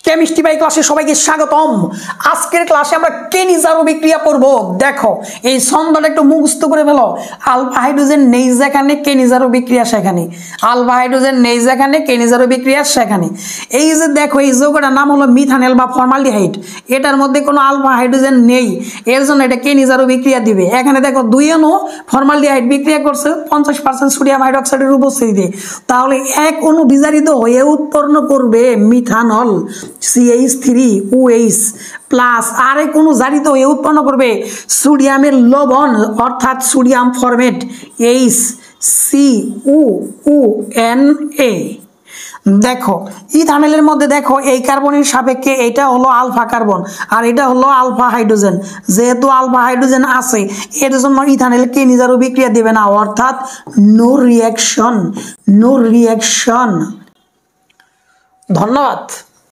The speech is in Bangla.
কেমিস্ট্রি বাই ক্লাসে সবাইকে স্বাগতম। আজকের ক্লাসে আমরা কেনিজার অভিক্রিয়া করব। দেখো এই ছন্দটা একটু মুখস্থ করে ফেলো। আলফা হাইড্রোজেন নেই যেখানে, কেনিজার অভিক্রিয়া সেখানে। আলফা হাইড্রোজেন নেই যেখানে, কেনিজার অভিক্রিয়া সেখানে। এই যে দেখো এই যৌগটার নাম হলো মিথানল বা ফর্মালডিহাইড। এটার মধ্যে কোনো আলফা হাইড্রোজেন নেই, এর জন্য এটা কেনিজার অভিক্রিয়া দিবে। এখানে দেখো 2 অণু ফর্মালডিহাইড বিক্রিয়া করছে 50% সোডিয়াম হাইড্রোক্সাইডের উপস্থিতিতে, তাহলে 1 অণু বিজারিত হয়ে উৎপন্ন করবে মিথানল CH3OH প্লাস, আর কোনো জারিত হয়ে উৎপন্ন করবে সোডিয়ামের লবণ অর্থাৎ সোডিয়াম ফরমেট HCOONA। দেখো ইথানলের মধ্যে দেখো এই কার্বনের সাপেক্ষে এটা হলো আলফা কার্বন আর এটা হলো আলফা হাইড্রোজেন। যেহেতু আলফা হাইড্রোজেন আছে এর জন্য ইথানল কেনিজার অভিক্রিয়া দেবে না, অর্থাৎ নো রিয়াকশন। ধন্যবাদ।